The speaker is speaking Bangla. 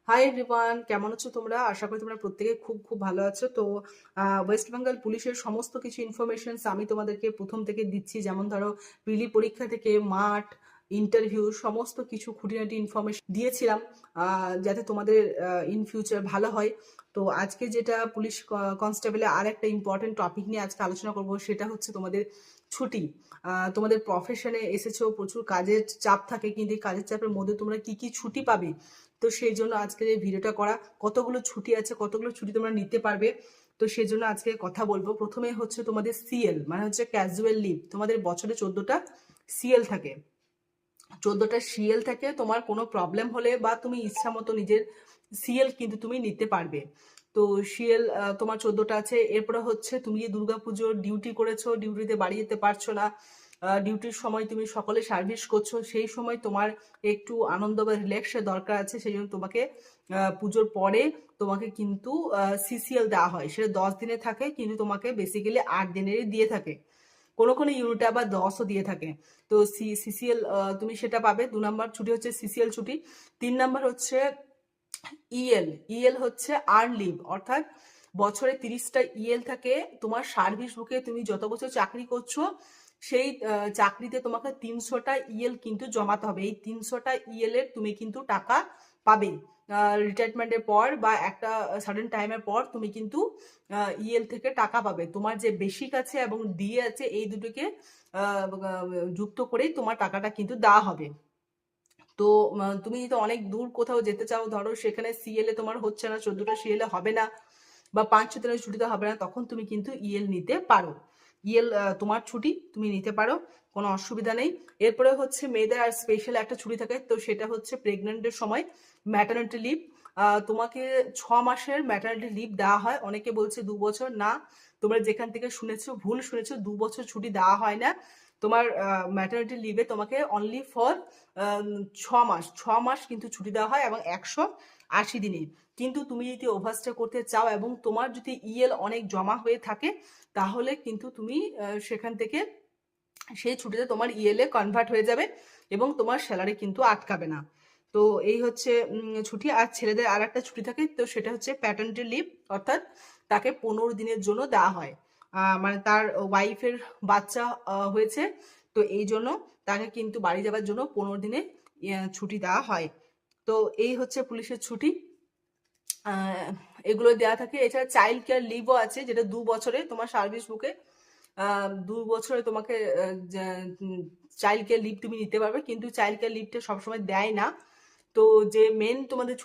হাই এভরিওয়ান, কেমন আছো তোমরা? আশা করি তোমরা প্রত্যেকে খুব খুব ভালো আছো। তো ওয়েস্ট বেঙ্গল পুলিশের সমস্ত কিছু ইনফরমেশনস আমি তোমাদেরকে প্রথম থেকে দিচ্ছি। যেমন ধরো প্রিলি পরীক্ষা থেকে মাঠ, ইন্টারভিউ সমস্ত কিছু খুঁটিনাটি ইনফরমেশন দিয়েছিলাম, যাতে তোমাদের ইন ফিউচার ভালো হয়। তো আজকে যেটা পুলিশ কনস্টেবলের আর একটা ইম্পর্টেন্ট টপিক নিয়ে আজকে আলোচনা করব, সেটা হচ্ছে তোমাদের ছুটি। তোমাদের প্রফেশনে এসেছো, প্রচুর কাজের চাপ থাকে, কিন্তু এই কাজের চাপের মধ্যে তোমরা কি কি ছুটি পাবে। তো সেই জন্য আজকের এই ভিডিওটা করা, কতগুলো ছুটি আছে, কতগুলো ছুটি তোমরা নিতে পারবে। তো সেই জন্য আজকে কথা বলবো। প্রথমে হচ্ছে তোমাদের সিএল মানে হচ্ছে ক্যাজুয়াল লিভ। তোমাদের বছরে 14টা সিএল থাকে। 14টা সিএল থাকে। তোমার কোনো প্রবলেম হলে বা তুমি ইচ্ছা মতো নিজের সিএল কিন্তু তুমি নিতে পারবে। তো সিএল তোমার 14টা আছে। এরপরে হচ্ছে তুমি দুর্গাপুজোর ডিউটি করেছো, ডিউটিতে বাড়ি যেতে পারছো না, ডিউটির সময় তুমি সকলে সার্ভিস করছো, সেই সময় তোমার একটু আনন্দ বা রিল্যাক্সের দরকার আছে। সেই জন্য তোমাকে পুজোর পরে তোমাকে কিন্তু সিসিএল দেওয়া হয়। সেটা 10 দিনে থাকে, কিন্তু তোমাকে বেসিক্যালি 8 দিনেরই দিয়ে থাকে। কোনো কোনো ইউনিটে আবার 10ও দিয়ে থাকে। তো সিসিএল তুমি সেটা পাবে। 2 নম্বর ছুটি হচ্ছে সিসিএল ছুটি। 3 নম্বর হচ্ছে ইএল। ইএল হচ্ছে আর্ন লিভ, অর্থাৎ বছরে 30টা ইএল থাকে। তোমার সার্ভিস বুকে তুমি যত বছর চাকরি করছো, সেই চাকরিতে তোমাকে 300টা ইএল কিন্তু জমাতে হবে। এই 300টা ইএল এর তুমি কিন্তু টাকা পাবে। রিটায়ারমেন্টের পর বা একটা সাডেন টাইমের পর তুমি কিন্তু ইএল থেকে টাকা পাবে। তোমার যে বেসিক আছে এবং ডিএ আছে, এই দুটোকে যুক্ত করেই তোমার টাকাটা কিন্তু দেওয়া হবে। তো তুমি তো অনেক দূর কোথাও যেতে চাও, ধরো সেখানে সিএল এ তোমার হচ্ছে না, 14টা সিএল এ হবে না, বা 5-6 দিনের ছুটিতে হবে না, তখন তুমি কিন্তু ইএল নিতে পারো। ইএল তোমার ছুটি, তুমি নিতে পারো, কোনো অসুবিধা নেই। এরপরে হচ্ছে মেয়েদের আর স্পেশাল একটা ছুটি থাকে। তো সেটা হচ্ছে প্রেগনেন্টের সময় ম্যাটারনিটি লিভ। তোমাকে 6 মাসের ম্যাটারনিটি লিভ দেওয়া হয়। অনেকে বলছে 2 বছর। না, তোমরা যেখান থেকে শুনেছো ভুল শুনেছো, 2 বছর ছুটি দেওয়া হয় না। তোমার ম্যাটারনিটি লিভে তোমাকে অনলি ফর 6 মাস, 6 মাস কিন্তু ছুটি দেওয়া হয়, এবং 180 দিনে। কিন্তু তুমি যদি ওভারস্টে করতে চাও এবং তোমার যদি ইএল অনেক জমা হয়ে থাকে, তাহলে কিন্তু তুমি সেখান থেকে সেই ছুটিতে তোমার ইএল এ কনভার্ট হয়ে যাবে, এবং তোমার স্যালারি কিন্তু আটকাবে না। তো এই হচ্ছে ছুটি। আর ছেলেদের আর একটা ছুটি থাকে, তো সেটা হচ্ছে প্যাটার্নিটি লিভ, অর্থাৎ তাকে 15 দিনের জন্য দেওয়া হয়। মানে তার ওয়াইফের বাচ্চা হয়েছে, তো এই জন্য তাকে কিন্তু বাড়ি যাওয়ার জন্য 15 দিনে ছুটি দেওয়া হয়। তো এই হচ্ছে পুলিশের ছুটি, আহ, এগুলো দেওয়া থাকে। এছাড়া চাইল্ড কেয়ার লিভও আছে, যেটা 2 বছরে তোমার সার্ভিস বুকে 2 বছরে তোমাকে চাইল্ড কেয়ার লিভ তুমি নিতে পারবে, কিন্তু চাইল্ড কেয়ার লিভটা সবসময় দেয় না। তো যে মেন তোমাদের